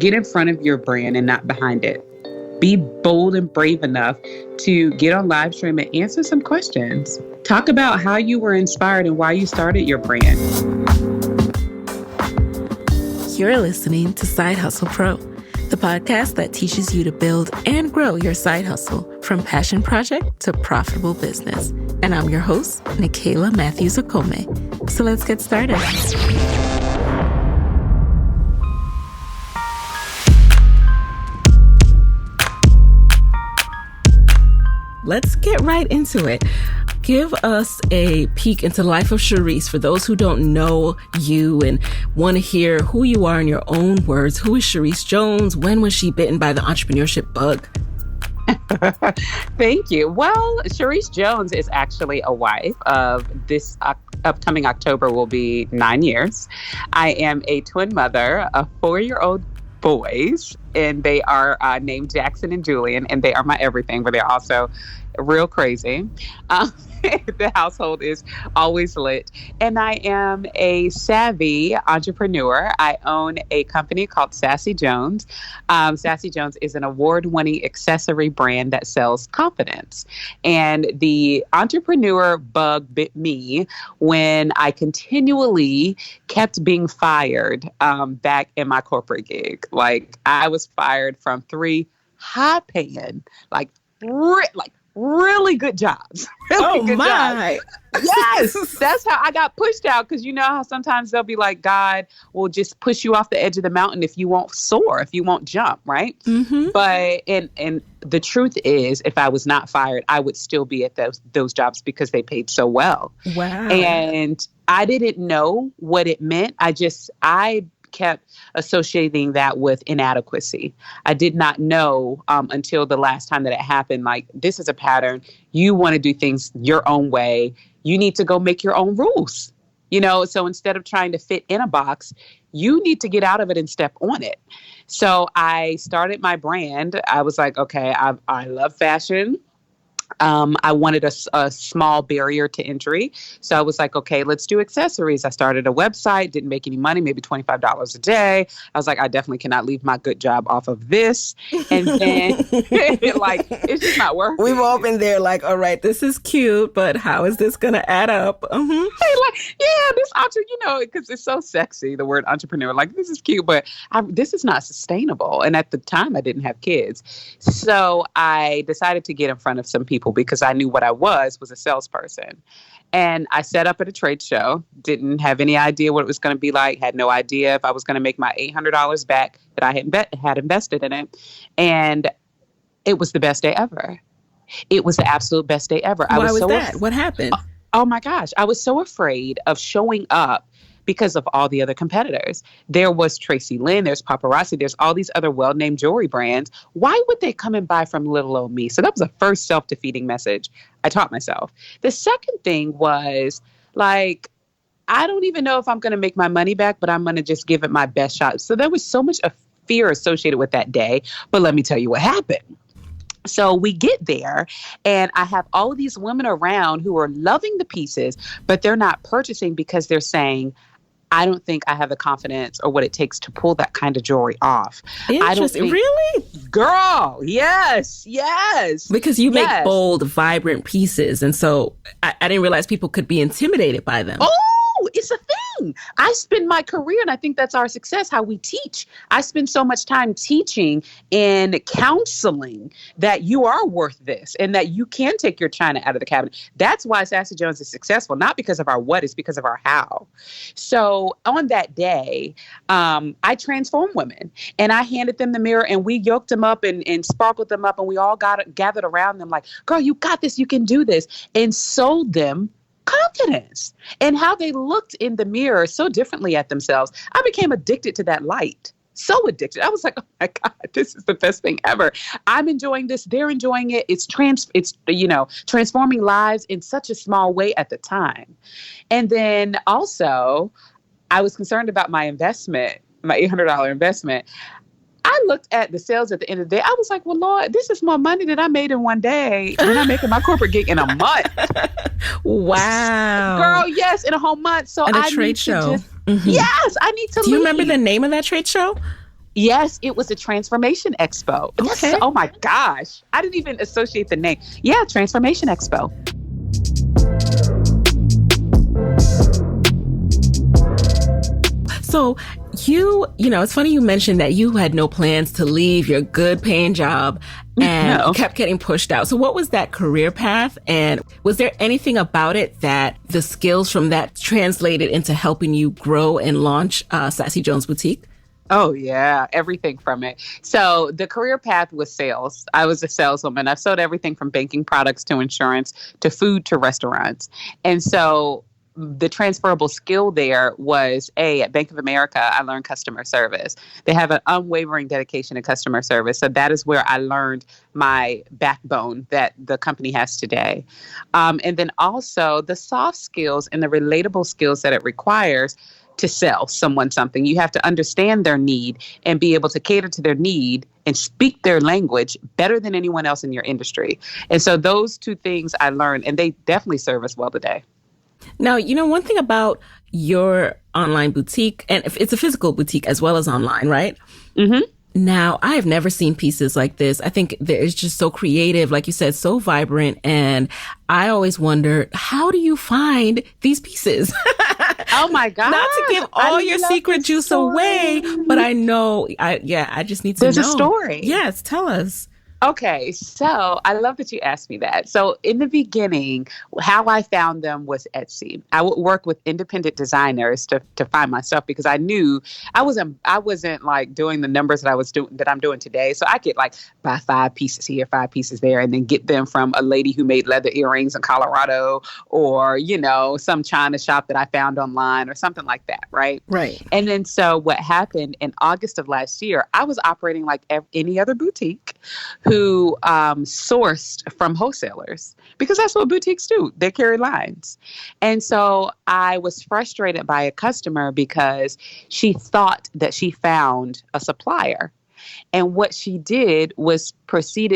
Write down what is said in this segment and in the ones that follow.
Get in front of your brand and not behind it. Be bold and brave enough to get on live stream and answer some questions. Talk about how you were inspired and why you started your brand. You're listening to Side Hustle Pro, the podcast that teaches you to build and grow your side hustle from passion project to profitable business. And I'm your host, Nicaila Matthews-Okome. So let's get started. Let's get right into it. Give us a peek into the life of Charis for those who don't know you and want to hear who you are in your own words. Who is Charis Jones? When was she bitten by the entrepreneurship bug? Thank you. Well, Charis Jones is actually a wife of this upcoming October will be 9 years. I am a twin mother of 4-year-old boys, and they are named Jackson and Julian, and they are my everything, but they're also real crazy. The household is always lit. And I am a savvy entrepreneur. I own a company called Sassy Jones. Sassy Jones is an award-winning accessory brand that sells confidence. And the entrepreneur bug bit me when I continually kept being fired back in my corporate gig. Like, I was fired from 3 high-paying, really good jobs. Really good jobs. Yes, that's how I got pushed out. Because you know how sometimes they'll be like, God will just push you off the edge of the mountain if you won't soar, if you won't jump, right? Mm-hmm. But and the truth is, if I was not fired, I would still be at those jobs because they paid so well. Wow. And I didn't know what it meant. I kept associating that with inadequacy. I did not know until the last time that it happened, like, this is a pattern. You want to do things your own way. You need to go make your own rules. You know, so instead of trying to fit in a box, you need to get out of it and step on it. So I started my brand. I was like, okay, I love fashion. I wanted a small barrier to entry. So I was like, okay, let's do accessories. I started a website, didn't make any money, maybe $25 a day. I was like, I definitely cannot leave my good job off of this. And then like, it's just not working. We've all been there like, all right, this is cute, but how is this going to add up? Mm-hmm. This because it's so sexy, the word entrepreneur, like, this is cute, but this is not sustainable. And at the time I didn't have kids. So I decided to get in front of some people because I knew what I was a salesperson. And I set up at a trade show, didn't have any idea what it was going to be like, had no idea if I was going to make my $800 back that I had invested in it. And it was the best day ever. It was the absolute best day ever. Why was that? What happened? Oh my gosh. I was so afraid of showing up because of all the other competitors. There was Tracy Lynn, there's Paparazzi, there's all these other well-named jewelry brands. Why would they come and buy from little old me? So that was the first self-defeating message I taught myself. The second thing was, like, I don't even know if I'm going to make my money back, but I'm going to just give it my best shot. So there was so much of fear associated with that day. But let me tell you what happened. So we get there and I have all of these women around who are loving the pieces, but they're not purchasing because they're saying, I don't think I have the confidence or what it takes to pull that kind of jewelry off. Interesting. Really? Girl, yes. Because you make bold, vibrant pieces. And so I didn't realize people could be intimidated by them. Oh, it's a thing. I spend my career, and I think that's our success, how we teach. I spend so much time teaching and counseling that you are worth this and that you can take your china out of the cabinet. That's why Sassy Jones is successful, not because of our what, it's because of our how. So on that day, I transformed women and I handed them the mirror and we yoked them up and sparkled them up and we all gathered around them like, girl, you got this, you can do this, and sold them confidence and how they looked in the mirror so differently at themselves. I became addicted to that light. So addicted. I was like, oh my God, this is the best thing ever. I'm enjoying this. They're enjoying it. It's transforming lives in such a small way at the time. And then also I was concerned about my investment, my $800 investment. I looked at the sales at the end of the day. I was like, well, Lord, this is more money that I made in one day than I'm making my corporate gig in a month. Wow. Girl, yes, in a whole month. So at a trade show. Yes, I need to leave. Do you remember the name of that trade show? Yes, it was a Transformation Expo. Okay. Oh my gosh. I didn't even associate the name. Yeah, Transformation Expo. So it's funny you mentioned that you had no plans to leave your good paying job and kept getting pushed out. So what was that career path? And was there anything about it that the skills from that translated into helping you grow and launch Sassy Jones Boutique? Oh, yeah. Everything from it. So the career path was sales. I was a saleswoman. I've sold everything from banking products to insurance to food to restaurants. And so the transferable skill there was at Bank of America, I learned customer service. They have an unwavering dedication to customer service. So that is where I learned my backbone that the company has today. And then also the soft skills and the relatable skills that it requires to sell someone something. You have to understand their need and be able to cater to their need and speak their language better than anyone else in your industry. And so those two things I learned, and they definitely serve us well today. Now, one thing about your online boutique, and it's a physical boutique as well as online, right? Mm-hmm. Now, I have never seen pieces like this. I think it's just so creative, like you said, so vibrant. And I always wonder, how do you find these pieces? Oh my God. Not to give all your secret juice away, but I know, I just need to know. There's a story. Yes, tell us. Okay, so I love that you asked me that. So in the beginning, how I found them was Etsy. I would work with independent designers to find my stuff because I knew I wasn't like doing the numbers that I'm doing today. So I could like buy 5 pieces here, 5 pieces there, and then get them from a lady who made leather earrings in Colorado, or some China shop that I found online or something like that, right? Right. And then so what happened in August of last year, I was operating like any other boutique who sourced from wholesalers, because that's what boutiques do. They carry lines. And so I was frustrated by a customer because she thought that she found a supplier. And what she did was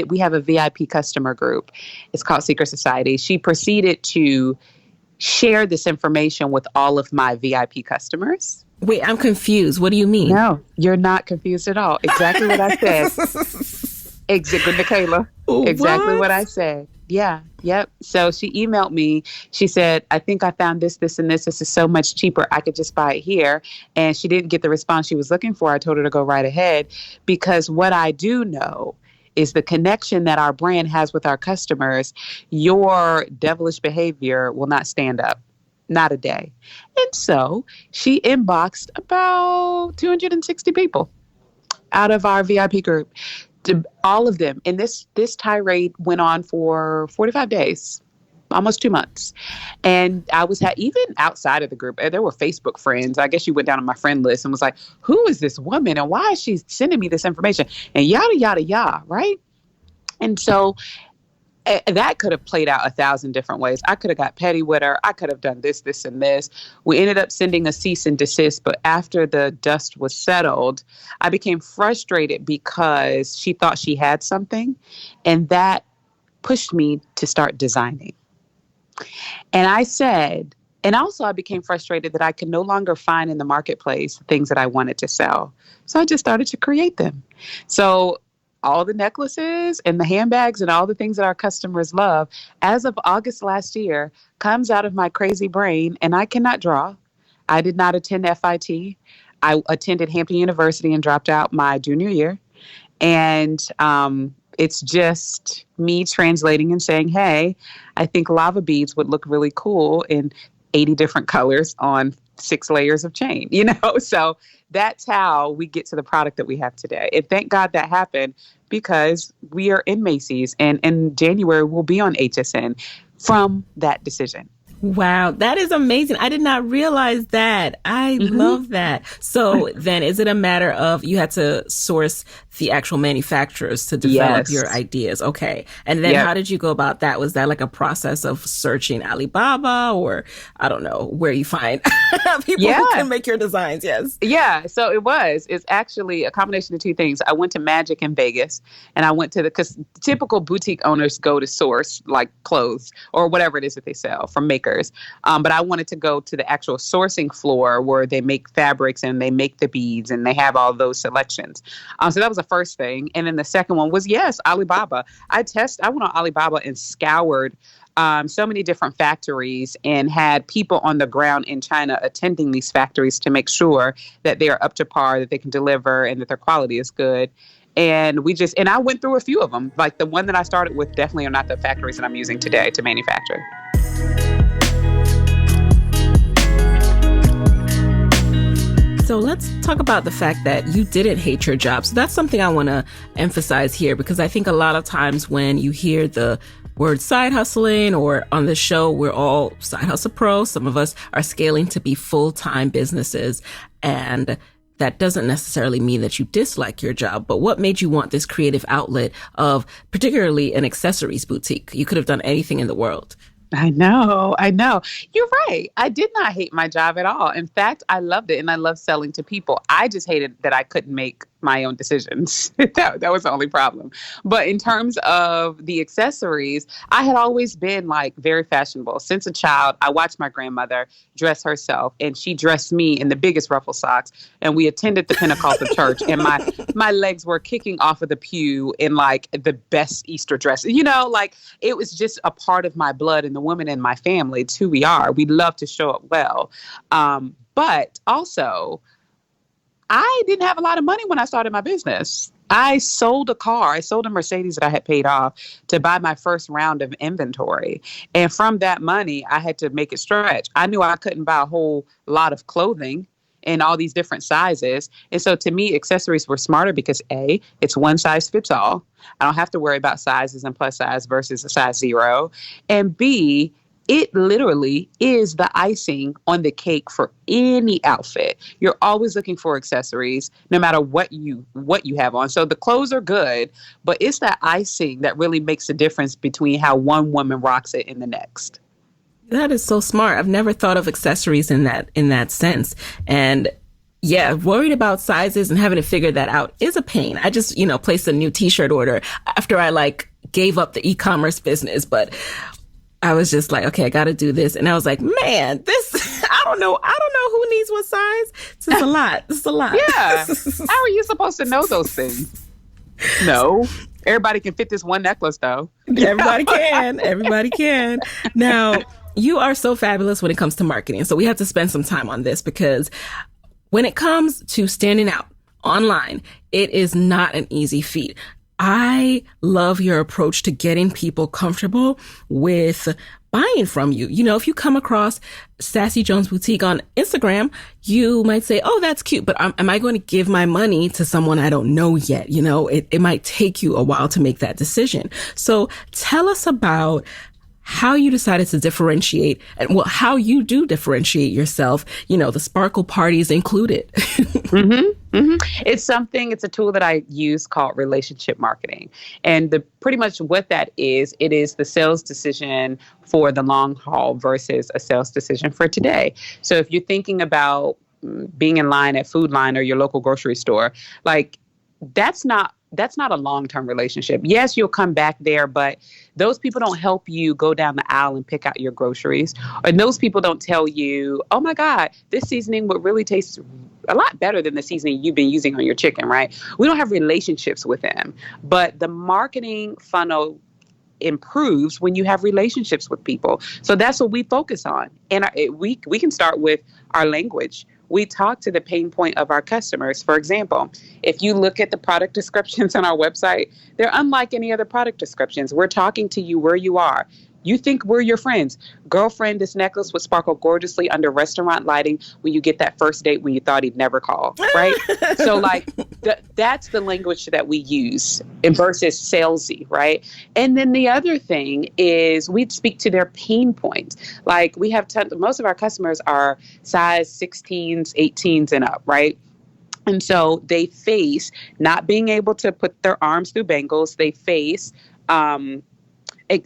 we have a VIP customer group. It's called Secret Society. She proceeded to share this information with all of my VIP customers. Wait, I'm confused. What do you mean? No, you're not confused at all. Exactly what I said. Exactly, Nikayla. Exactly what I said. Yeah. Yep. So she emailed me. She said, I think I found this, and this. This is so much cheaper. I could just buy it here. And she didn't get the response she was looking for. I told her to go right ahead, because what I do know is the connection that our brand has with our customers. Your devilish behavior will not stand up. Not a day. And so she inboxed about 260 people out of our VIP group. To all of them. And this tirade went on for 45 days, almost 2 months. And I was even outside of the group, there were Facebook friends. I guess you went down on my friend list and was like, who is this woman and why is she sending me this information? And yada, yada, yada, right? And so that could have played out 1,000 different ways. I could have got petty with her. I could have done this, and this. We ended up sending a cease and desist. But after the dust was settled, I became frustrated because she thought she had something. And that pushed me to start designing. And I said, and also I became frustrated that I could no longer find in the marketplace things that I wanted to sell. So I just started to create them. So all the necklaces and the handbags and all the things that our customers love, as of August last year, comes out of my crazy brain. And I cannot draw. I did not attend FIT. I attended Hampton University and dropped out my junior year. And it's just me translating and saying, hey, I think lava beads would look really cool in 80 different colors on 6 layers of chain, So that's how we get to the product that we have today. And thank God that happened, because we are in Macy's, and in January we'll be on HSN from that decision. Wow, that is amazing. I did not realize that. I love that. So then is it a matter of you had to source the actual manufacturers to develop your ideas? Okay. And then how did you go about that? Was that like a process of searching Alibaba, or I don't know where you find people who can make your designs? Yes. Yeah. So it's actually a combination of two things. I went to Magic in Vegas, and I went to because typical boutique owners go to source like clothes or whatever it is that they sell from makers makers. But I wanted to go to the actual sourcing floor where they make fabrics and they make the beads and they have all those selections. So that was the first thing. And then the second one was, yes, Alibaba. I went on Alibaba and scoured so many different factories and had people on the ground in China attending these factories to make sure that they are up to par, that they can deliver, and that their quality is good. And I went through a few of them. Like the one that I started with definitely are not the factories that I'm using today to manufacture. So let's talk about the fact that you didn't hate your job. So that's something I want to emphasize here, because I think a lot of times when you hear the word side hustling, or on the show, we're all side hustle pros. Some of us are scaling to be full-time businesses. And that doesn't necessarily mean that you dislike your job. But what made you want this creative outlet of particularly an accessories boutique? You could have done anything in the world. I know. You're right. I did not hate my job at all. In fact, I loved it and I loved selling to people. I just hated that I couldn't make my own decisions. That was the only problem. But in terms of the accessories, I had always been like very fashionable. Since a child, I watched my grandmother dress herself and she dressed me in the biggest ruffle socks. And we attended the Pentecostal church and my legs were kicking off of the pew in like the best Easter dress. Like it was just a part of my blood, and the women in my family, it's who we are. We love to show up well. But also, I didn't have a lot of money when I started my business. I sold a car. I sold a Mercedes that I had paid off to buy my first round of inventory. And from that money, I had to make it stretch. I knew I couldn't buy a whole lot of clothing in all these different sizes. And so to me, accessories were smarter because A, it's one size fits all. I don't have to worry about sizes and plus size versus a size 0. And B, it literally is the icing on the cake for any outfit. You're always looking for accessories, no matter what you have on. So the clothes are good, but it's that icing that really makes the difference between how one woman rocks it and the next. That is so smart. I've never thought of accessories in that sense. And yeah, worried about sizes and having to figure that out is a pain. I just, placed a new t-shirt order after I gave up the e-commerce business, but I was just like, okay, I got to do this. And I was like, man, I don't know who needs what size. It's a lot. It's a lot. Yeah. How are you supposed to know those things? No. Everybody can fit this one necklace, though. Everybody can. Everybody can. Now, you are so fabulous when it comes to marketing. So we have to spend some time on this, because when it comes to standing out online, it is not an easy feat. I love your approach to getting people comfortable with buying from you. If you come across Sassy Jones Boutique on Instagram, you might say, oh, that's cute, but am I going to give my money to someone I don't know yet? It might take you a while to make that decision. So tell us about how you decided to differentiate, and how you do differentiate yourself, the sparkle parties included. It's a tool that I use called relationship marketing. And pretty much what that is, it is the sales decision for the long haul versus a sales decision for today. So if you're thinking about being in line at Food Line or your local grocery store, that's not a long-term relationship. Yes, you'll come back there, but those people don't help you go down the aisle and pick out your groceries. And those people don't tell you, oh my God, this seasoning would really taste a lot better than the seasoning you've been using on your chicken, right? We don't have relationships with them. But the marketing funnel improves when you have relationships with people. So that's what we focus on. And we can start with our language. We talk to the pain point of our customers. For example, if you look at the product descriptions on our website, they're unlike any other product descriptions. We're talking to you where you are. You think we're your friends. Girlfriend, this necklace would sparkle gorgeously under restaurant lighting when you get that first date when you thought he'd never call, right? So that's the language that we use versus salesy, right? And then the other thing is we speak to their pain points. We have most of our customers are size 16s, 18s and up, right? And so they face not being able to put their arms through bangles. They face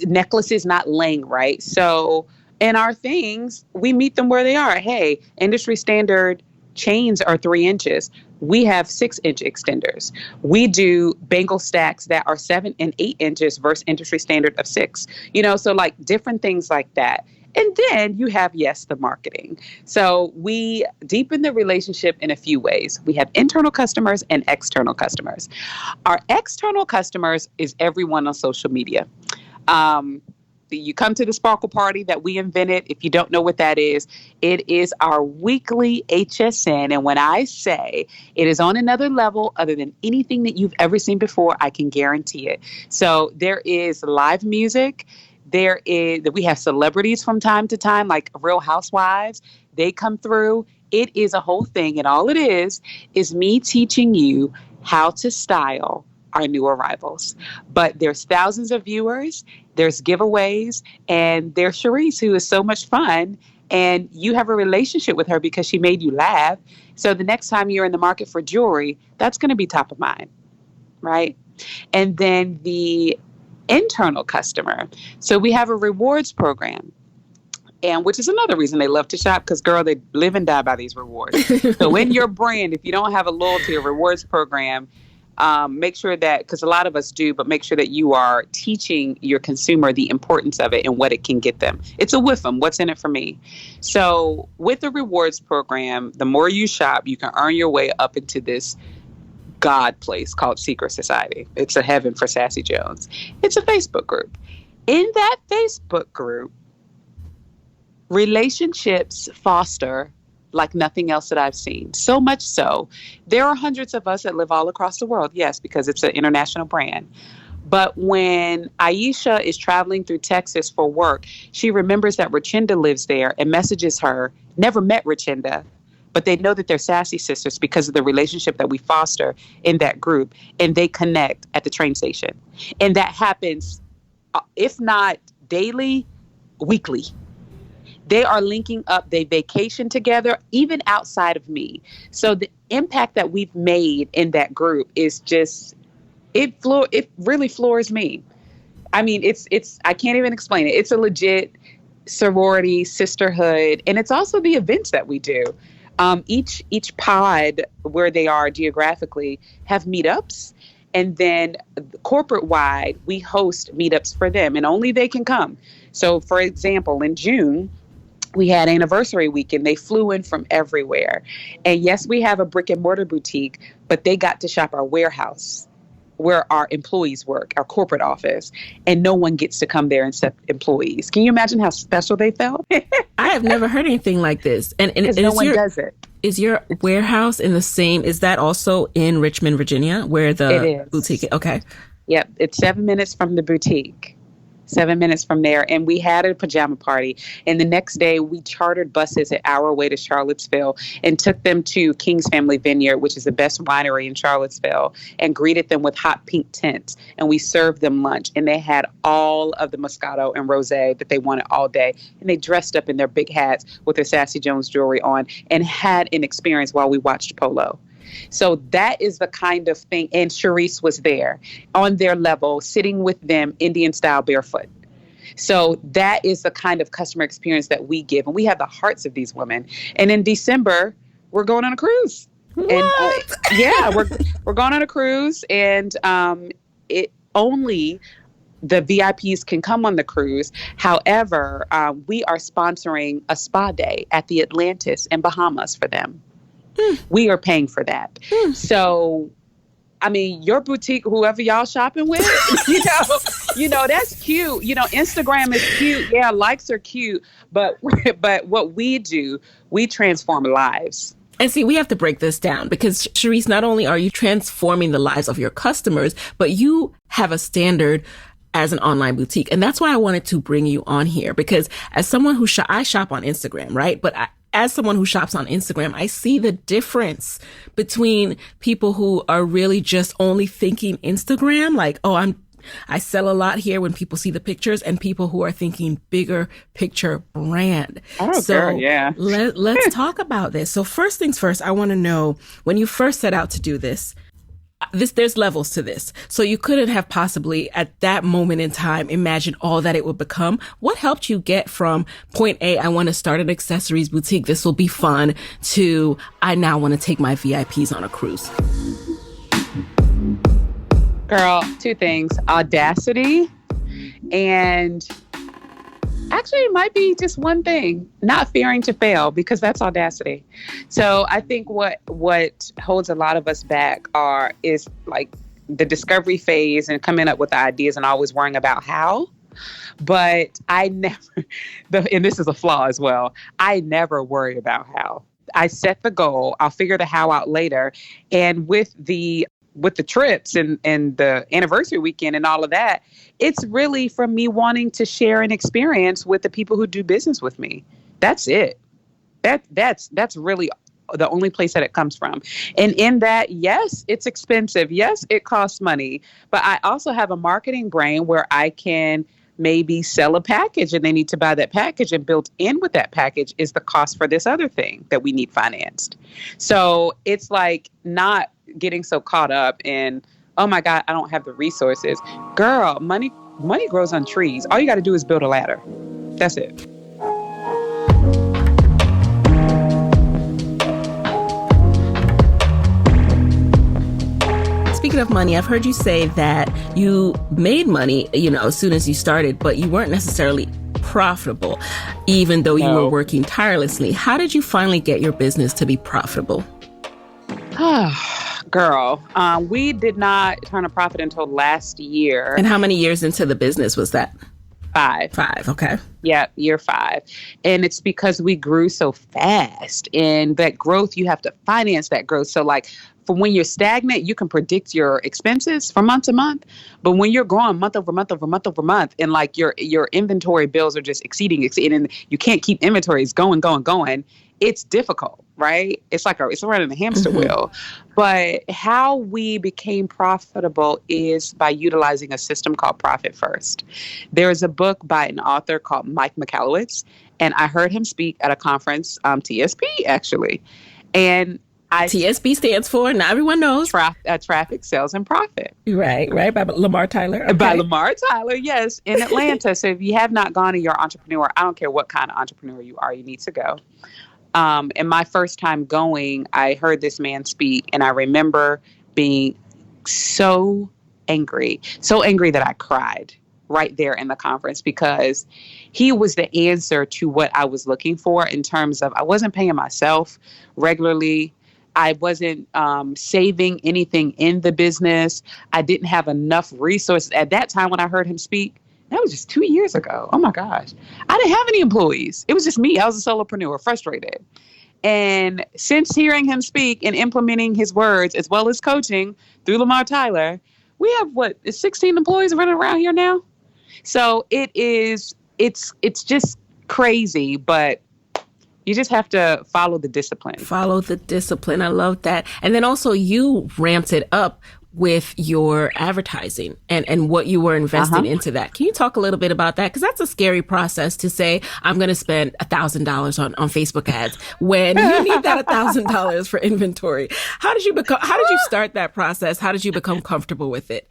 necklaces not laying right. So in our things, we meet them where they are. Hey, industry standard chains are 3 inches. We have 6-inch extenders. We do bangle stacks that are 7 and 8 inches versus industry standard of 6. So different things like that. And then you have, yes, the marketing. So we deepen the relationship in a few ways. We have internal customers and external customers. Our external customers is everyone on social media. You come to the Sparkle Party that we invented. If you don't know what that is, it is our weekly HSN. And when I say it is on another level other than anything that you've ever seen before, I can guarantee it. So there is live music. We have celebrities from time to time, like Real Housewives. They come through. It is a whole thing. And all it is me teaching you how to style our new arrivals. But there's thousands of viewers, there's giveaways, and there's Charis, who is so much fun. And you have a relationship with her because she made you laugh. So the next time you're in the market for jewelry, that's going to be top of mind, right? And then the internal customer. So we have a rewards program. And which is another reason they love to shop, because, girl, they live and die by these rewards. So in your brand, if you don't have a loyalty or rewards program, make sure that, because a lot of us do, but make sure that you are teaching your consumer the importance of it and what it can get them. It's a WIFM, what's in it for me. So with the rewards program, the more you shop, you can earn your way up into this God place called Secret Society. It's a heaven for Sassy Jones. It's a Facebook group. In that Facebook group, relationships foster like nothing else that I've seen. So much so, there are hundreds of us that live all across the world, yes, because it's an international brand. But when Aisha is traveling through Texas for work, she remembers that Richinda lives there and messages her, never met Richinda, but they know that they're Sassy sisters because of the relationship that we foster in that group, and they connect at the train station. And that happens, if not daily, weekly. They are linking up, they vacation together, even outside of me. So the impact that we've made in that group is just, it really floors me. I mean, it's I can't even explain it. It's a legit sorority, sisterhood, and it's also the events that we do. Each pod where they are geographically have meetups, and then corporate wide, we host meetups for them, and only they can come. So for example, in June, we had anniversary weekend. They flew in from everywhere. And yes, we have a brick-and-mortar boutique, but they got to shop our warehouse where our employees work, our corporate office, and no one gets to come there except employees. Can you imagine how special they felt? I have never heard anything like this. And no one does it. Is your warehouse in the same, is that also in Richmond, Virginia, where the boutique is? Okay. Yep. It's 7 minutes from the boutique. 7 minutes from there. And we had a pajama party. And the next day we chartered buses at our way to Charlottesville and took them to King's Family Vineyard, which is the best winery in Charlottesville, and greeted them with hot pink tents. And we served them lunch. And they had all of the Moscato and Rosé that they wanted all day. And they dressed up in their big hats with their Sassy Jones jewelry on and had an experience while we watched polo. So that is the kind of thing. And Charis was there on their level, sitting with them, Indian style, barefoot. So that is the kind of customer experience that we give. And we have the hearts of these women. And in December, we're going on a cruise. What? And we're going on a cruise. And it only the VIPs can come on the cruise. However, we are sponsoring a spa day at the Atlantis in Bahamas for them. We are paying for that. So, I mean, your boutique, whoever y'all shopping with, you know, that's cute. You know, Instagram is cute. Yeah, likes are cute. But what we do, we transform lives. And see, we have to break this down because, Charis, not only are you transforming the lives of your customers, but you have a standard as an online boutique. And that's why I wanted to bring you on here, because as someone who I shop on Instagram, right? But as someone who shops on Instagram, I see the difference between people who are really just only thinking Instagram, like, oh, I sell a lot here when people see the pictures, and people who are thinking bigger picture brand. Oh, so girl, yeah. Let's talk about this. So first things first, I want to know, when you first set out to do this, there's levels to this. So you couldn't have possibly at that moment in time imagined all that it would become. What helped you get from point A, I want to start an accessories boutique, this will be fun, to I now want to take my VIPs on a cruise? Girl, two things: audacity and Actually, it might be just one thing, not fearing to fail, because that's audacity. So I think what holds a lot of us back is like the discovery phase and coming up with the ideas and always worrying about how. But I never, and this is a flaw as well, I never worry about how. I set the goal, I'll figure the how out later. And with the trips and the anniversary weekend and all of that, it's really from me wanting to share an experience with the people who do business with me. That's it. That's really the only place that it comes from. And in that, yes, it's expensive. Yes, it costs money. But I also have a marketing brain where I can maybe sell a package and they need to buy that package, and built in with that package is the cost for this other thing that we need financed. So it's like not getting so caught up in, oh my God, I don't have the resources. Girl, money grows on trees. All you got to do is build a ladder. That's it. Speaking of money, I've heard you say that you made money, as soon as you started, but you weren't necessarily profitable, even though you were working tirelessly. How did you finally get your business to be profitable? Girl, we did not turn a profit until last year. And how many years into the business was that? 5. Okay. Yeah, year 5. And it's because we grew so fast. And that growth, you have to finance that growth. So like, for when you're stagnant, you can predict your expenses from month to month. But when you're growing month over month over month over month, and like your inventory bills are just exceeding, and you can't keep inventories going, it's difficult, right? It's running a hamster wheel. But how we became profitable is by utilizing a system called Profit First. There's a book by an author called Mike Michalowicz, and I heard him speak at a conference, TSP actually. And TSP stands for, not everyone knows. Traffic, Sales, and Profit. Right, by Lamar Tyler. Okay. By Lamar Tyler, yes, in Atlanta. So if you have not gone and you're an entrepreneur, I don't care what kind of entrepreneur you are, you need to go. And my first time going, I heard this man speak, and I remember being so angry that I cried right there in the conference, because he was the answer to what I was looking for in terms of I wasn't paying myself regularly. I wasn't saving anything in the business. I didn't have enough resources. At that time when I heard him speak, that was just 2 years ago. Oh my gosh. I didn't have any employees. It was just me. I was a solopreneur, frustrated. And since hearing him speak and implementing his words as well as coaching through Lamar Tyler, we have 16 employees running around here now. So it's just crazy, but you just have to follow the discipline. I love that. And then also you ramped it up with your advertising and what you were investing into that. Can you talk a little bit about that? Because that's a scary process to say, I'm going to spend $1,000 on Facebook ads when you need that $1,000 for inventory. How did you start that process? How did you become comfortable with it?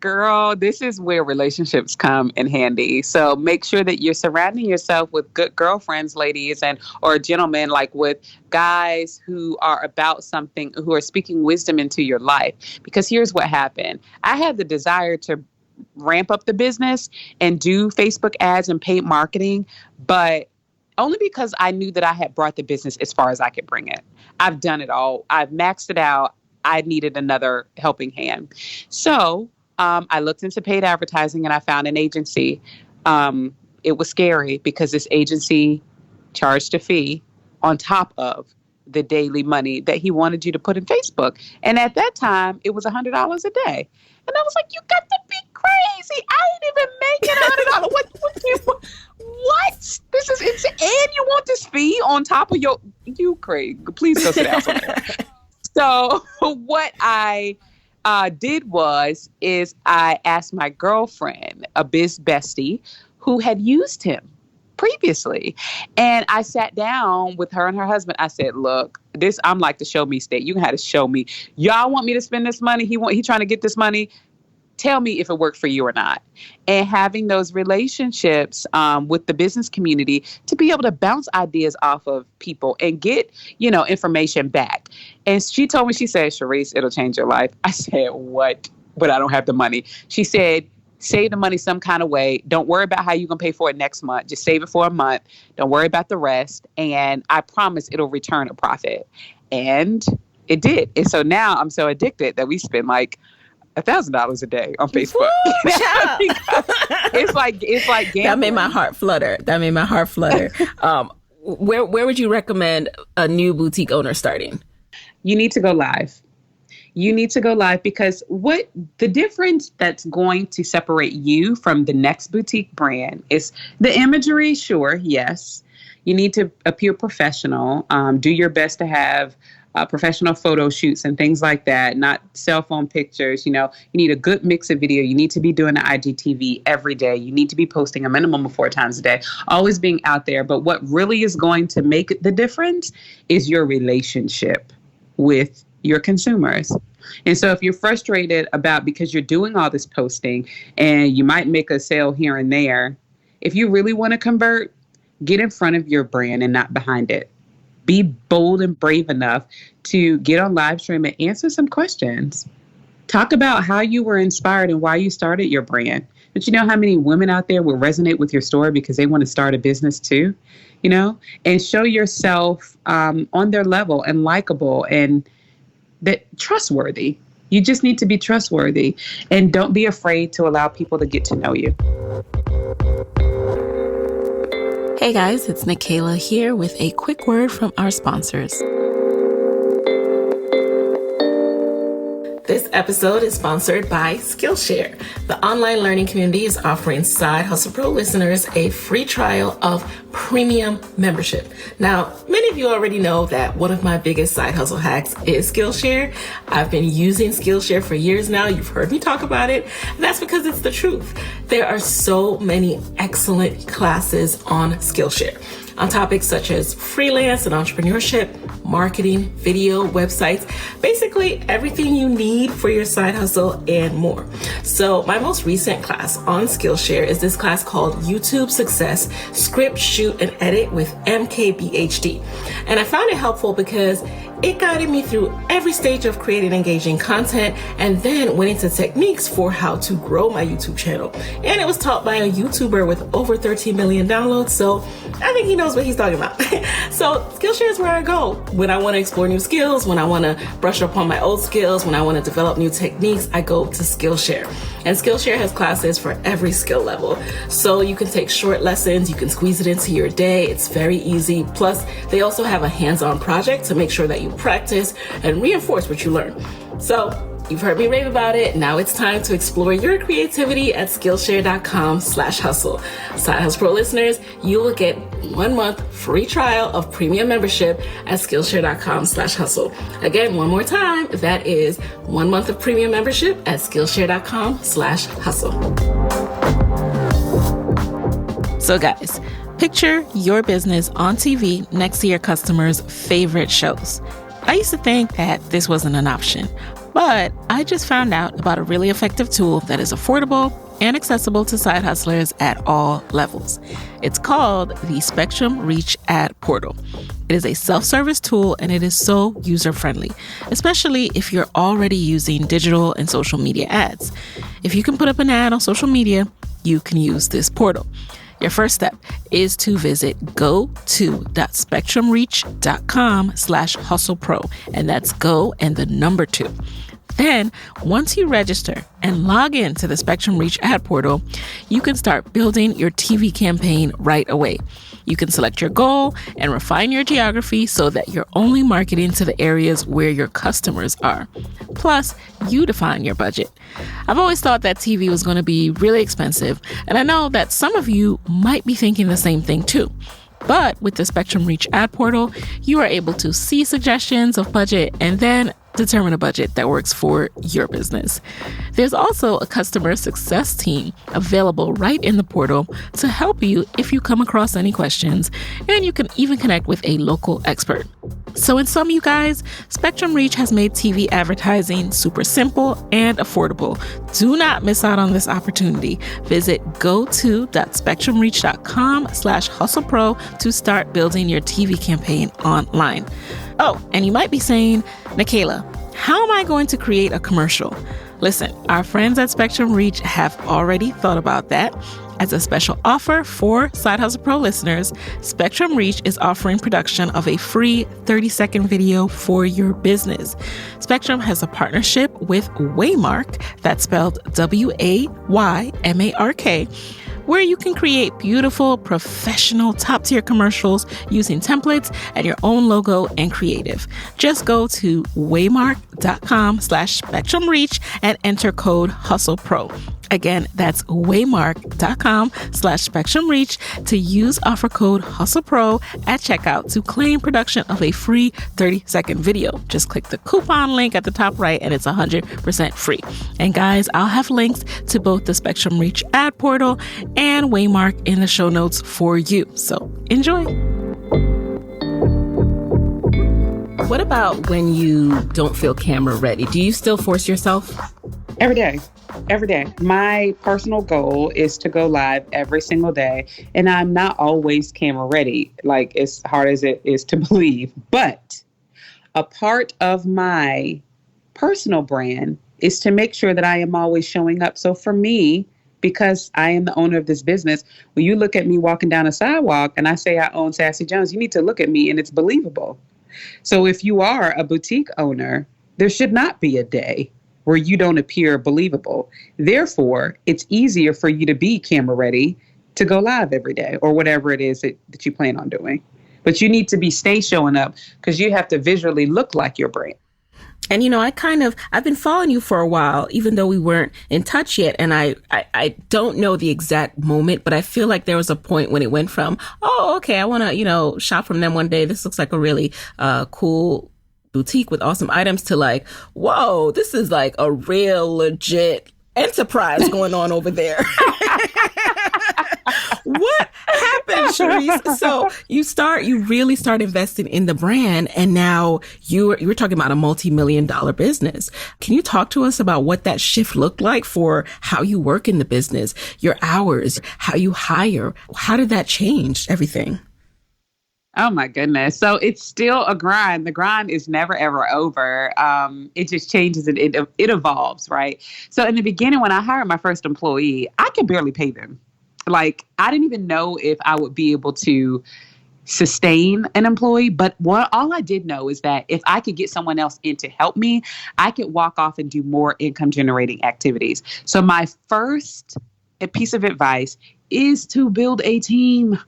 Girl, this is where relationships come in handy. So make sure that you're surrounding yourself with good girlfriends, ladies, or gentlemen, like with guys who are about something, who are speaking wisdom into your life. Because here's what happened. I had the desire to ramp up the business and do Facebook ads and paid marketing, but only because I knew that I had brought the business as far as I could bring it. I've done it all. I've maxed it out. I needed another helping hand. So I looked into paid advertising and I found an agency. It was scary because this agency charged a fee on top of the daily money that he wanted you to put in Facebook. And at that time, it was $100 a day. And I was like, you got to be crazy. I ain't even making $100. What? This is insane. And you want this fee on top of you crazy. Please go sit down somewhere. So what I did was I asked my girlfriend, a biz bestie, who had used him previously. And I sat down with her and her husband. I said, look, I'm like the show me state. You have to show me. Y'all want me to spend this money? He trying to get this money. Tell me if it worked for you or not. And having those relationships with the business community to be able to bounce ideas off of people and get, information back. And she told me, she said, Charis, it'll change your life. I said, what? But I don't have the money. She said, Save the money some kind of way. Don't worry about how you're going to pay for it next month. Just save it for a month. Don't worry about the rest. And I promise it'll return a profit. And it did. And so now I'm so addicted that we spend like $1,000 a day on Facebook. Woo, it's like gambling. That made my heart flutter. Where would you recommend a new boutique owner starting? You need to go live. You need to go live because what the difference that's going to separate you from the next boutique brand is the imagery. Sure. Yes. You need to appear professional. Do your best to have professional photo shoots and things like that, not cell phone pictures. You need a good mix of video. You need to be doing the IGTV every day. You need to be posting a minimum of 4 times a day, always being out there. But what really is going to make the difference is your relationship with your consumers. And so if you're frustrated because you're doing all this posting and you might make a sale here and there, if you really want to convert, get in front of your brand and not behind it. Be bold and brave enough to get on live stream and answer some questions. Talk about how you were inspired and why you started your brand. But you know how many women out there will resonate with your story because they want to start a business too, and show yourself on their level and likable and that trustworthy. You just need to be trustworthy and don't be afraid to allow people to get to know you. Hey guys, it's Nikayla here with a quick word from our sponsors. This episode is sponsored by Skillshare. The online learning community is offering Side Hustle Pro listeners a free trial of premium membership. Now, many of you already know that one of my biggest side hustle hacks is Skillshare. I've been using Skillshare for years now. You've heard me talk about it. And that's because it's the truth. There are so many excellent classes on Skillshare on topics such as freelance and entrepreneurship, marketing, video, websites, basically everything you need for your side hustle and more. So my most recent class on Skillshare is this class called YouTube Success, Script, Shoot, and Edit with MKBHD. And I found it helpful because it guided me through every stage of creating engaging content and then went into techniques for how to grow my YouTube channel. And it was taught by a YouTuber with over 13 million downloads, so I think he knows what he's talking about. So Skillshare is where I go when I want to explore new skills, when I want to brush up on my old skills, when I want to develop new techniques, I go to Skillshare. And Skillshare has classes for every skill level. So you can take short lessons, you can squeeze it into your day. It's very easy. Plus, they also have a hands-on project to make sure that you practice and reinforce what you learn. So you've heard me rave about it. Now it's time to explore your creativity at Skillshare.com/hustle. Side Hustle Pro listeners, you will get 1 month free trial of premium membership at Skillshare.com/hustle. Again, one more time, that is 1 month of premium membership at Skillshare.com/hustle. So guys, picture your business on TV next to your customers' favorite shows. I used to think that this wasn't an option, but I just found out about a really effective tool that is affordable and accessible to side hustlers at all levels. It's called the Spectrum Reach Ad Portal. It is a self-service tool and it is so user-friendly, especially if you're already using digital and social media ads. If you can put up an ad on social media, you can use this portal. Your first step is to visit go2.spectrumreach.com/hustlepro, and that's go and the number 2. Then, once you register and log in to the Spectrum Reach ad portal, you can start building your TV campaign right away. You can select your goal and refine your geography so that you're only marketing to the areas where your customers are. Plus, you define your budget. I've always thought that TV was going to be really expensive, and I know that some of you might be thinking the same thing too. But with the Spectrum Reach ad portal, you are able to see suggestions of budget and then determine a budget that works for your business. There's also a customer success team available right in the portal to help you if you come across any questions, and you can even connect with a local expert. So in sum, you guys, Spectrum Reach has made TV advertising super simple and affordable. Do not miss out on this opportunity. Visit go2.spectrumreach.com/hustlepro to start building your TV campaign online. Oh, and you might be saying, Nikayla, how am I going to create a commercial? Listen, our friends at Spectrum Reach have already thought about that. As a special offer for Side Hustle Pro listeners, Spectrum Reach is offering production of a free 30-second video for your business. Spectrum has a partnership with Waymark, that's spelled Waymark, where you can create beautiful, professional, top-tier commercials using templates and your own logo and creative. Just go to waymark.com/spectrumreach and enter code HustlePro. Again, that's waymark.com/spectrumreach to use offer code HustlePro at checkout to claim production of a free 30-second video. Just click the coupon link at the top right and it's 100% free. And guys, I'll have links to both the Spectrum Reach ad portal and Waymark in the show notes for you. So enjoy. What about when you don't feel camera ready? Do you still force yourself? Every day. Every day. My personal goal is to go live every single day. And I'm not always camera ready, like as hard as it is to believe. But a part of my personal brand is to make sure that I am always showing up. So for me, because I am the owner of this business, when you look at me walking down a sidewalk and I say I own Sassy Jones, you need to look at me and it's believable. So if you are a boutique owner, there should not be a day where you don't appear believable. Therefore, it's easier for you to be camera ready to go live every day or whatever it is that you plan on doing. But you need to stay showing up because you have to visually look like your brand. And, you know, I've been following you for a while, even though we weren't in touch yet. And I don't know the exact moment, but I feel like there was a point when it went from, oh, okay, I want to, shop from them one day. This looks like a really cool boutique with awesome items, to like, whoa, this is like a real legit enterprise going on over there. What happened, Charis? So you really start investing in the brand, and now you were talking about a multi-million-dollar business. Can you talk to us about what that shift looked like for how you work in the business, your hours, how you hire? How did that change everything? Oh my goodness. So it's still a grind. The grind is never, ever over. It just changes and it evolves, right? So in the beginning, when I hired my first employee, I could barely pay them. Like, I didn't even know if I would be able to sustain an employee. But all I did know is that if I could get someone else in to help me, I could walk off and do more income generating activities. So my first piece of advice is to build a team.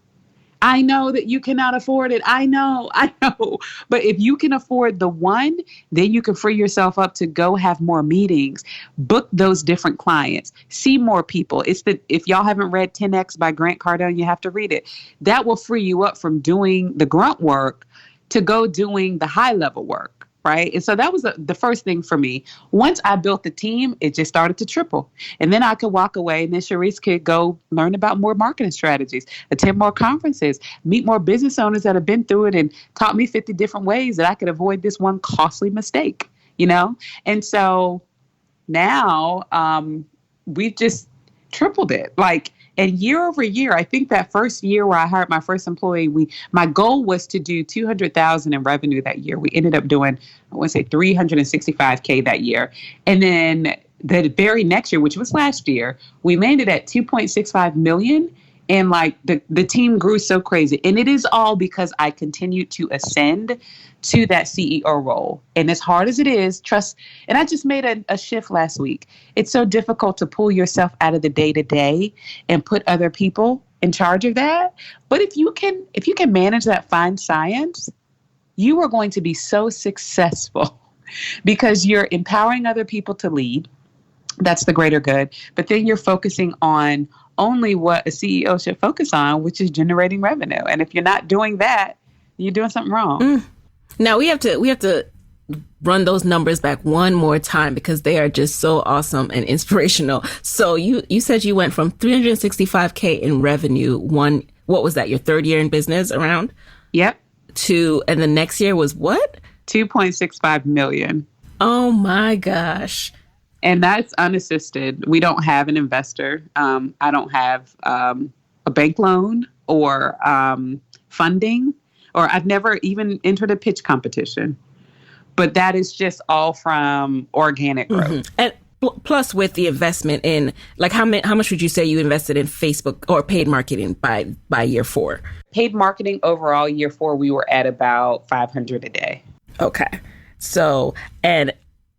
I know that you cannot afford it. I know. But if you can afford the one, then you can free yourself up to go have more meetings, book those different clients, see more people. If y'all haven't read 10X by Grant Cardone, you have to read it. That will free you up from doing the grunt work to go doing the high level work. Right. And so that was the first thing for me. Once I built the team, it just started to triple. And then I could walk away and then Charis could go learn about more marketing strategies, attend more conferences, meet more business owners that have been through it and taught me 50 different ways that I could avoid this one costly mistake, And so now we've just tripled it. And year over year, I think that first year where I hired my first employee, my goal was to do $200,000 in revenue that year. We ended up doing, I want to say $365K that year. And then the very next year, which was last year, we landed at $2.65 million. And the team grew so crazy. And it is all because I continued to ascend to that CEO role. And as hard as it is, trust. And I just made a shift last week. It's so difficult to pull yourself out of the day-to-day and put other people in charge of that. But if you can manage that fine science, you are going to be so successful because you're empowering other people to lead. That's the greater good. But then you're focusing on only what a CEO should focus on, which is generating revenue. And if you're not doing that, you're doing something wrong. Now we have to run those numbers back one more time because they are just so awesome and inspirational. So you said you went from $365K in revenue. What was that? Your third year in business around? Yep. And the next year was what? $2.65 million. Oh my gosh. And that's unassisted. We don't have an investor. I don't have a bank loan or funding, or I've never even entered a pitch competition. But that is just all from organic growth. Mm-hmm. And plus with the investment in, like, how much would you say you invested in Facebook or paid marketing by year 4? Paid marketing overall, year 4, we were at about $500 a day. Okay. So, and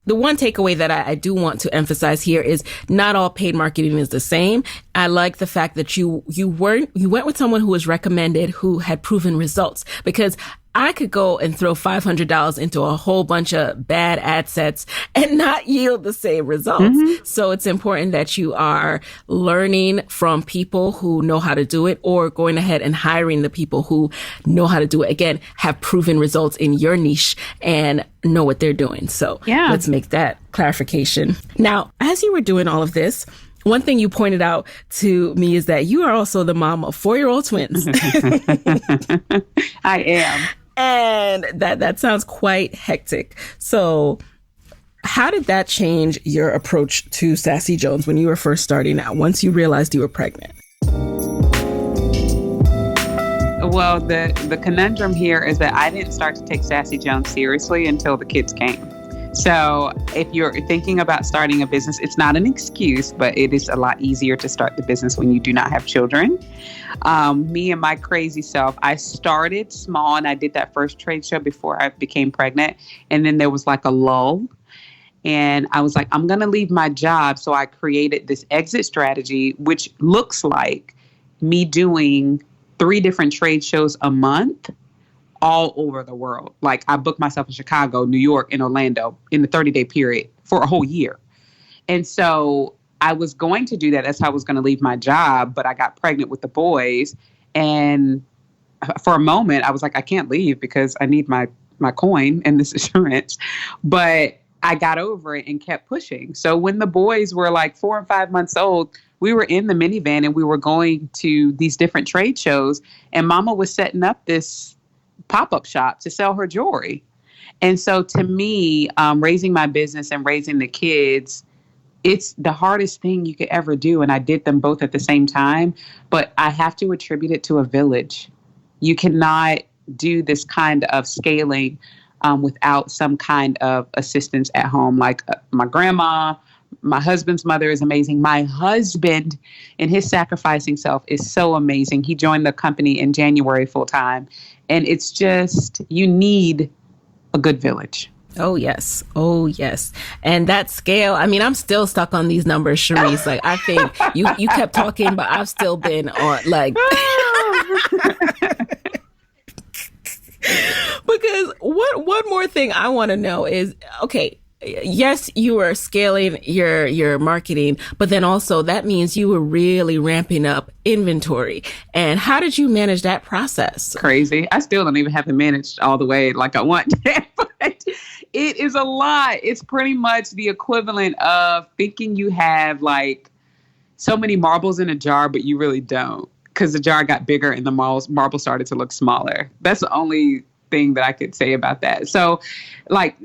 the one takeaway that I do want to emphasize here is not all paid marketing is the same. I like the fact that you went with someone who was recommended, who had proven results, because I could go and throw $500 into a whole bunch of bad ad sets and not yield the same results. Mm-hmm. So it's important that you are learning from people who know how to do it, or going ahead and hiring the people who know how to do it. Again, have proven results in your niche and know what they're doing. So let's make that clarification. Now, as you were doing all of this, one thing you pointed out to me is that you are also the mom of 4-year-old twins. I am. And that sounds quite hectic. So how did that change your approach to Sassy Jones when you were first starting out, once you realized you were pregnant? Well, the conundrum here is that I didn't start to take Sassy Jones seriously until the kids came. So if you're thinking about starting a business, it's not an excuse, but it is a lot easier to start the business when you do not have children. Me and my crazy self, I started small, and I did that first trade show before I became pregnant. And then there was like a lull. And I was like, I'm going to leave my job. So I created this exit strategy, which looks like me doing 3 different trade shows a month all over the world. Like, I booked myself in Chicago, New York, and Orlando in the 30-day period for a whole year. And so I was going to do that. That's how I was going to leave my job. But I got pregnant with the boys. And for a moment, I was like, I can't leave because I need my coin and this insurance. But I got over it and kept pushing. So when the boys were like 4 and 5 months old, we were in the minivan and we were going to these different trade shows. And Mama was setting up this pop-up shop to sell her jewelry. And so to me, raising my business and raising the kids, it's the hardest thing you could ever do. And I did them both at the same time, but I have to attribute it to a village. You cannot do this kind of scaling without some kind of assistance at home. Like my grandma, my husband's mother is amazing. My husband and his sacrificing self is so amazing. He joined the company in January full time. And it's just, you need a good village. Oh, yes. Oh, yes. And that scale, I mean, I'm still stuck on these numbers, Charis. Like, I think you kept talking, but I've still been on, like... Because one more thing I want to know is, okay, yes, you were scaling your marketing, but then also that means you were really ramping up inventory. And how did you manage that process? Crazy. I still don't even have to manage all the way like I want to, but it is a lot. It's pretty much the equivalent of thinking you have like so many marbles in a jar, but you really don't, because the jar got bigger and the marble started to look smaller. That's the only thing that I could say about that. So like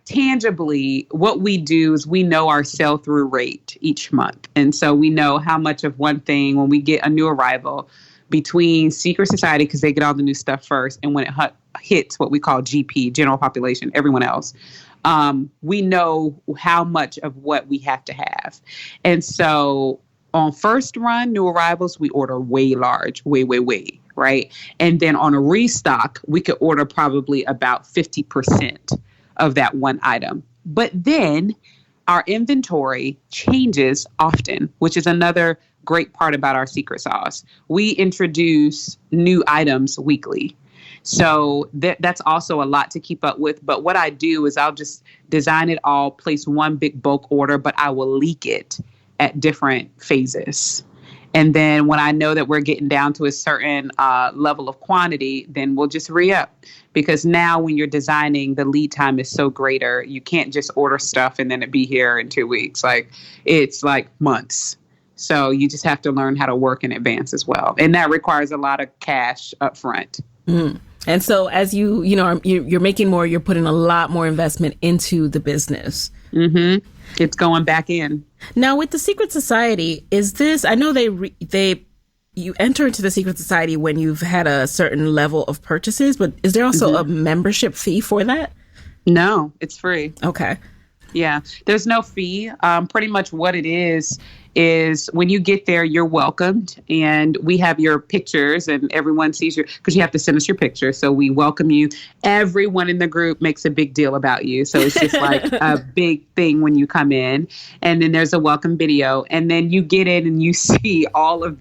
tangibly, what we do is we know our sell-through rate each month. And so we know how much of one thing, when we get a new arrival, between secret society, because they get all the new stuff first, and when it hits what we call GP, general population, everyone else, we know how much of what we have to have. And so on first run, new arrivals, we order way large, way, right? And then on a restock, we could order probably about 50% of that one item. But then our inventory changes often, which is another great part about our secret sauce. We introduce new items weekly. So that's also a lot to keep up with. But what I do is I'll just design it all, place one big bulk order, but I will leak it at different phases. And then when I know that we're getting down to a certain level of quantity, then we'll just re-up. Because now when you're designing, the lead time is so greater. You can't just order stuff and then it be here in 2 weeks. Like, it's like months. So you just have to learn how to work in advance as well. And that requires a lot of cash up front. Mm. And so as you're making more, you're putting a lot more investment into the business. Mm-hmm. It's going back in. Now, with the Secret Society, is this, I know you enter into the Secret Society when you've had a certain level of purchases, but is there also a membership fee for that? No, it's free. Okay. Yeah, there's no fee. Pretty much what it is when you get there, you're welcomed, and we have your pictures, and everyone sees your, because you have to send us your picture. So we welcome you. Everyone in the group makes a big deal about you. So it's just like a big thing when you come in, and then there's a welcome video, and then you get in and you see all of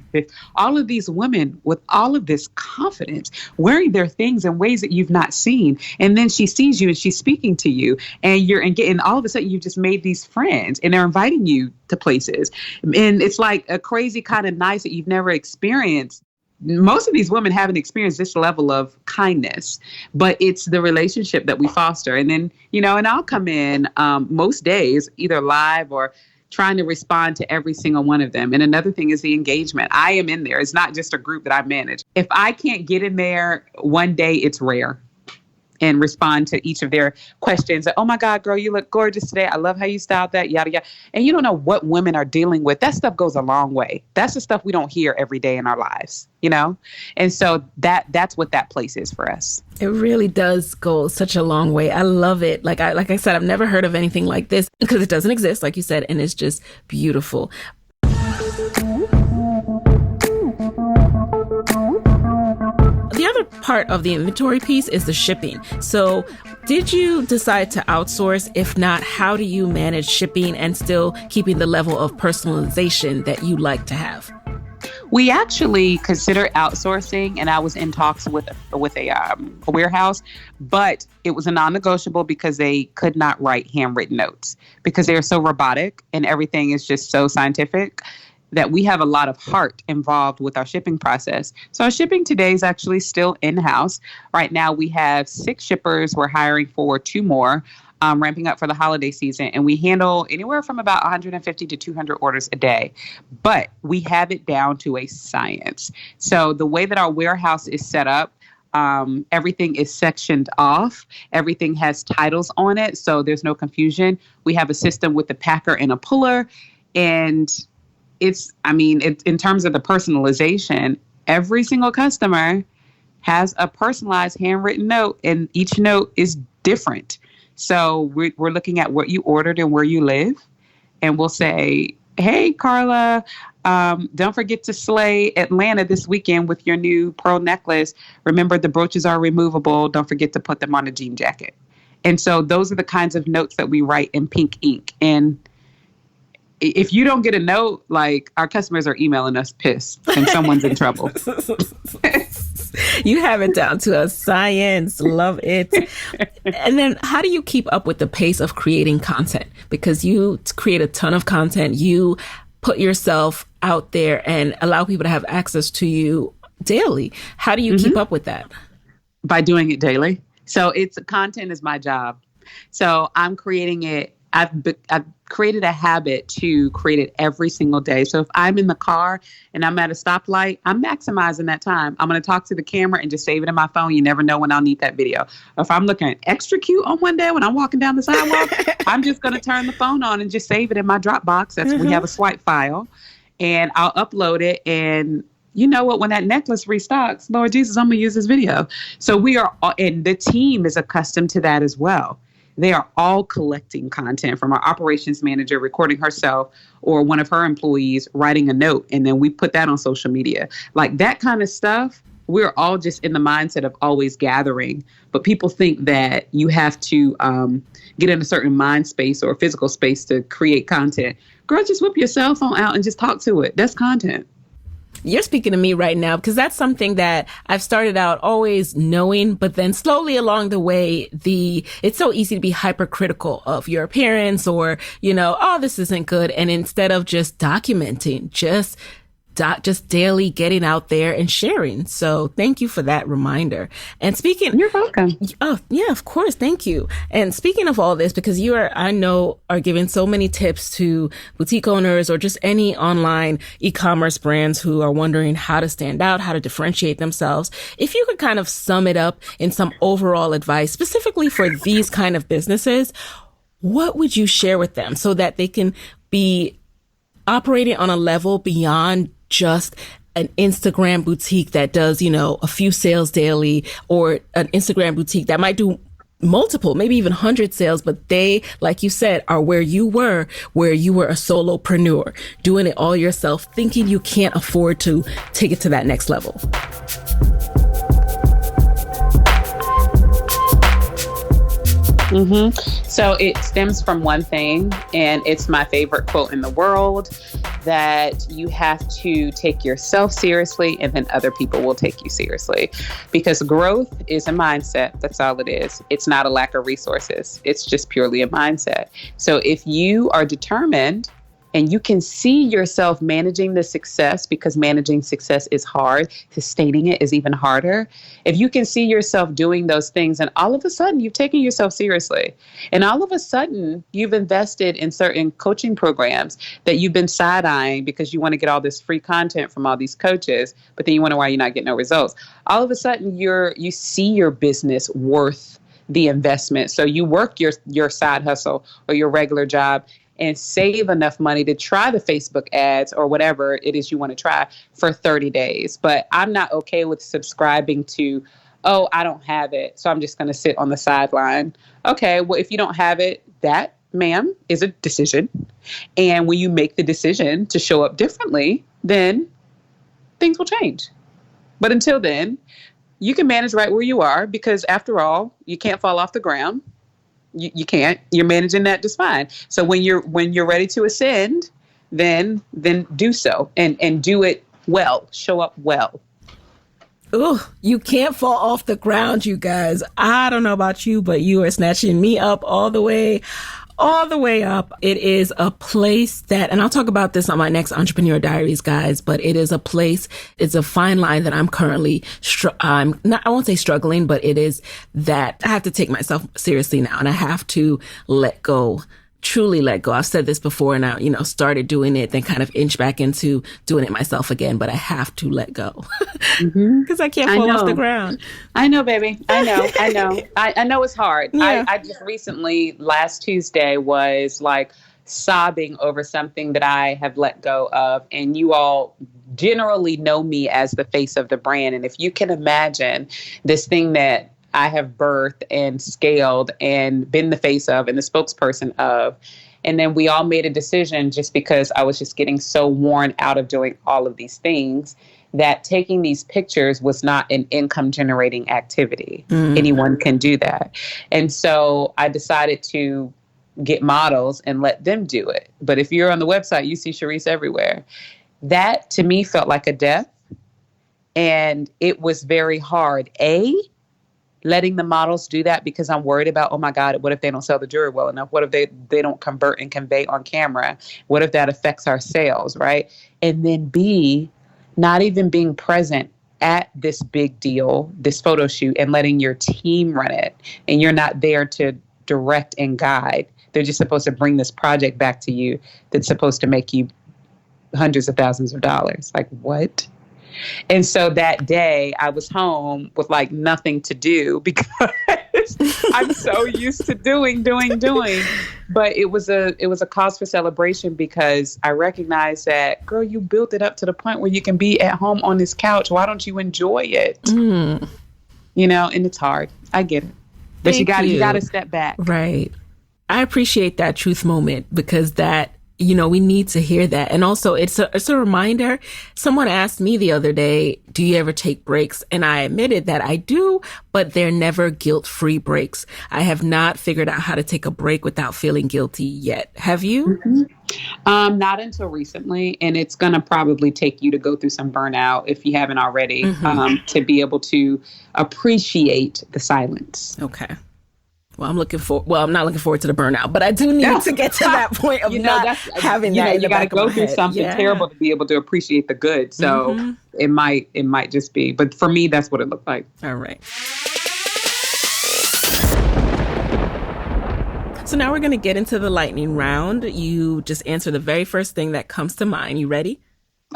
these women with all of this confidence wearing their things in ways that you've not seen. And then she sees you and she's speaking to you, and all of a sudden you've just made these friends, and they're inviting you to places. And it's like a crazy kind of nice that you've never experienced. Most of these women haven't experienced this level of kindness, but it's the relationship that we foster. And then, and I'll come in most days, either live or trying to respond to every single one of them. And another thing is the engagement. I am in there. It's not just a group that I manage. If I can't get in there one day, it's rare, and respond to each of their questions. Oh my God, girl, you look gorgeous today. I love how you styled that, yada, yada. And you don't know what women are dealing with. That stuff goes a long way. That's the stuff we don't hear every day in our lives, And so that's what that place is for us. It really does go such a long way. I love it. Like I said, I've never heard of anything like this because it doesn't exist, like you said, and it's just beautiful. The other part of the inventory piece is the shipping. So did you decide to outsource? If not, how do you manage shipping and still keeping the level of personalization that you like to have? We actually consider outsourcing, and I was in talks with a warehouse, but it was a non-negotiable because they could not write handwritten notes because they are so robotic and everything is just so scientific that we have a lot of heart involved with our shipping process. So our shipping today is actually still in-house. Right now we have 6 shippers. We're hiring for 2 more, ramping up for the holiday season. And we handle anywhere from about 150 to 200 orders a day. But we have it down to a science. So the way that our warehouse is set up, everything is sectioned off. Everything has titles on it, so there's no confusion. We have a system with a packer and a puller. And in terms of the personalization, every single customer has a personalized handwritten note, and each note is different. So we're looking at what you ordered and where you live, and we'll say, hey, Carla, don't forget to slay Atlanta this weekend with your new pearl necklace. Remember, the brooches are removable. Don't forget to put them on a jean jacket. And so those are the kinds of notes that we write in pink ink. And if you don't get a note, like, our customers are emailing us pissed and someone's in trouble. You have it down to a science. Love it. And then how do you keep up with the pace of creating content? Because you create a ton of content. You put yourself out there and allow people to have access to you daily. How do you keep up with that? By doing it daily. So content is my job. So I'm creating it. I've created a habit to create it every single day. So if I'm in the car and I'm at a stoplight, I'm maximizing that time. I'm going to talk to the camera and just save it in my phone. You never know when I'll need that video. If I'm looking extra cute on one day when I'm walking down the sidewalk, I'm just going to turn the phone on and just save it in my Dropbox. We have a swipe file, and I'll upload it. And you know what? When that necklace restocks, Lord Jesus, I'm going to use this video. So and the team is accustomed to that as well. They are all collecting content, from our operations manager recording herself or one of her employees writing a note, and then we put that on social media. Like that kind of stuff, we're all just in the mindset of always gathering. But people think that you have to get in a certain mind space or physical space to create content. Girl, just whip your cell phone out and just talk to it. That's content. You're speaking to me right now, because that's something that I've started out always knowing, but then slowly along the way, it's so easy to be hypercritical of your appearance or, oh, this isn't good. And instead of just documenting, just daily getting out there and sharing. So thank you for that reminder. And You're welcome. Oh, yeah, of course. Thank you. And speaking of all this, because I know are giving so many tips to boutique owners or just any online e-commerce brands who are wondering how to stand out, how to differentiate themselves. If you could kind of sum it up in some overall advice, specifically for these kind of businesses, what would you share with them so that they can be operating on a level beyond just an Instagram boutique that does, a few sales daily, or an Instagram boutique that might do multiple, maybe even 100 sales, but they, like you said, are where you were a solopreneur, doing it all yourself, thinking you can't afford to take it to that next level. So it stems from one thing, and it's my favorite quote in the world, that you have to take yourself seriously and then other people will take you seriously, because growth is a mindset. That's all it is. It's not a lack of resources. It's just purely a mindset. So if you are determined and you can see yourself managing the success, because managing success is hard, sustaining it is even harder. If you can see yourself doing those things, and all of a sudden you've taken yourself seriously, and all of a sudden you've invested in certain coaching programs that you've been side-eyeing because you want to get all this free content from all these coaches, but then you wonder why you're not getting no results. All of a sudden you see your business worth the investment. So you work your side hustle or your regular job and save enough money to try the Facebook ads or whatever it is you want to try for 30 days. But I'm not okay with subscribing to, oh, I don't have it, so I'm just going to sit on the sideline. Okay, well, if you don't have it, that, ma'am, is a decision. And when you make the decision to show up differently, then things will change. But until then, you can manage right where you are, because after all, you can't fall off the ground. You can't. You're managing that just fine. So when you're ready to ascend, then do so and do it well. Show up well. Oh, you can't fall off the ground, you guys. I don't know about you, but you are snatching me up all the way up. It is a place that, and I'll talk about this on my next Entrepreneur Diaries, guys, but it is a place, it's a fine line that I'm currently, I won't say struggling, but it is that I have to take myself seriously now, and I have to let go. Truly let go. I've said this before, and I, started doing it, then kind of inch back into doing it myself again, but I have to let go because I can't fall off the ground. I know, baby. I know. I know it's hard. Yeah. I just recently, last Tuesday, was like sobbing over something that I have let go of. And you all generally know me as the face of the brand. And if you can imagine this thing that I have birthed and scaled and been the face of and the spokesperson of. And then we all made a decision, just because I was just getting so worn out of doing all of these things, that taking these pictures was not an income generating activity. Anyone can do that. And so I decided to get models and let them do it. But if you're on the website, you see Charis everywhere. That to me felt like a death. And it was very hard. Letting the models do that, because I'm worried about, oh my God, what if they don't sell the jewelry well enough? What if they don't convert and convey on camera? What if that affects our sales, right? And then B, not even being present at this big deal, this photo shoot, and letting your team run it. And you're not there to direct and guide. They're just supposed to bring this project back to you that's supposed to make you hundreds of thousands of dollars. Like, what? And so that day I was home with like nothing to do, because I'm so used to doing. But it was a cause for celebration, because I recognized that, girl, you built it up to the point where you can be at home on this couch. Why don't you enjoy it? And it's hard. I get it. But you got to step back. Right. I appreciate that truth moment, because that, we need to hear that. And also it's a reminder. Someone asked me the other day, do you ever take breaks? And I admitted that I do, but they're never guilt-free breaks. I have not figured out how to take a break without feeling guilty yet. Have you? Not until recently. And it's going to probably take you to go through some burnout, if you haven't already, to be able to appreciate the silence. Okay. Well, I'm not looking forward to the burnout, but I do need to get to that point of not having that. You got to go through something terrible to be able to appreciate the good. So it might just be, but for me, that's what it looked like. All right. So now we're going to get into the lightning round. You just answer the very first thing that comes to mind. You ready?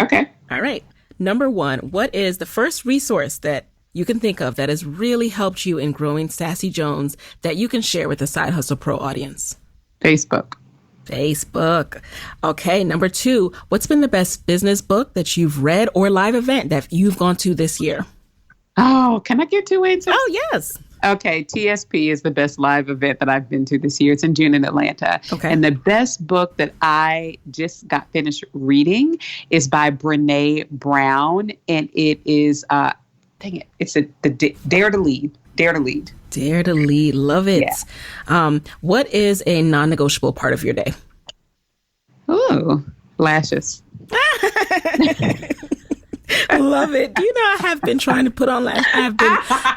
Okay. All right. Number 1, what is the first resource that you can think of that has really helped you in growing Sassy Jones that you can share with the Side Hustle Pro audience? Facebook. Okay. Number 2, what's been the best business book that you've read or live event that you've gone to this year? Oh, can I give 2 answers? Oh, yes. Okay, TSP is the best live event that I've been to this year. It's in June in Atlanta. Okay. And the best book that I just got finished reading is by Brené Brown. And it is, it's the Dare to Lead. Dare to Lead. Dare to Lead. Love it. Yeah. What is a non-negotiable part of your day? Ooh, lashes. Love it. Do you know I have been trying to put on lashes?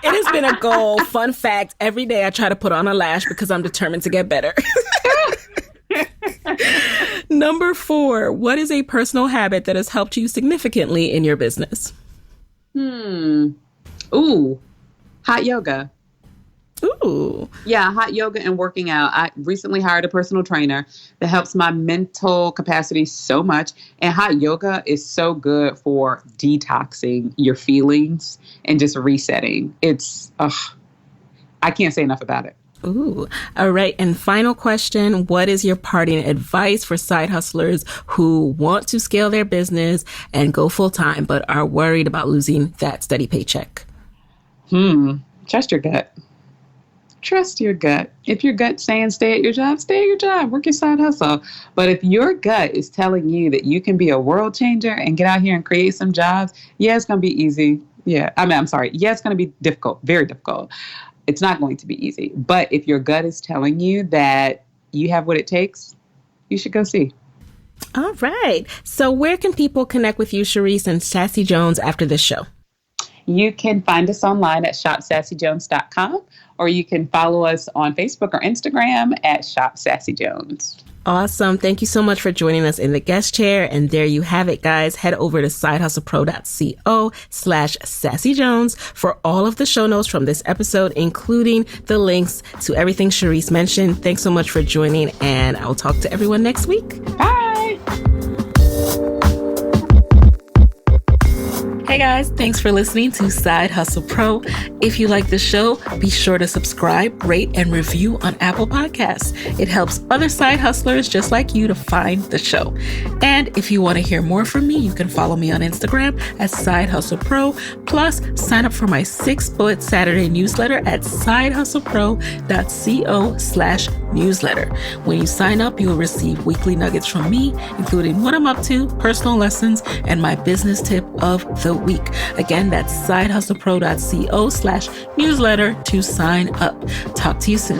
It has been a goal. Fun fact, every day I try to put on a lash because I'm determined to get better. Number 4, what is a personal habit that has helped you significantly in your business? Ooh, hot yoga. Ooh. Yeah, hot yoga and working out. I recently hired a personal trainer that helps my mental capacity so much. And hot yoga is so good for detoxing your feelings and just resetting. It's, I can't say enough about it. Ooh. All right. And final question. What is your parting advice for side hustlers who want to scale their business and go full time, but are worried about losing that steady paycheck? Trust your gut. Trust your gut. If your gut's saying stay at your job, stay at your job, work your side hustle. But if your gut is telling you that you can be a world changer and get out here and create some jobs, yeah, it's going to be easy. Yeah, I'm sorry. Yeah, it's going to be difficult, very difficult. It's not going to be easy. But if your gut is telling you that you have what it takes, you should go see. All right. So where can people connect with you, Charis and Sassy Jones, after this show? You can find us online at shopsassyjones.com, or you can follow us on Facebook or Instagram at Shop Sassy Jones. Awesome. Thank you so much for joining us in the guest chair. And there you have it, guys. Head over to sidehustlepro.co/Sassy Jones for all of the show notes from this episode, including the links to everything Charis mentioned. Thanks so much for joining, and I'll talk to everyone next week. Bye. Hey guys, thanks for listening to Side Hustle Pro. If you like the show, be sure to subscribe, rate, and review on Apple Podcasts. It helps other side hustlers just like you to find the show. And if you want to hear more from me, you can follow me on Instagram at Side Hustle Pro. Plus, sign up for my 6-bullet Saturday newsletter at sidehustlepro.co/newsletter. When you sign up, you'll receive weekly nuggets from me, including what I'm up to, personal lessons, and my business tip of the week. Again, that's sidehustlepro.co/newsletter to sign up. Talk to you soon.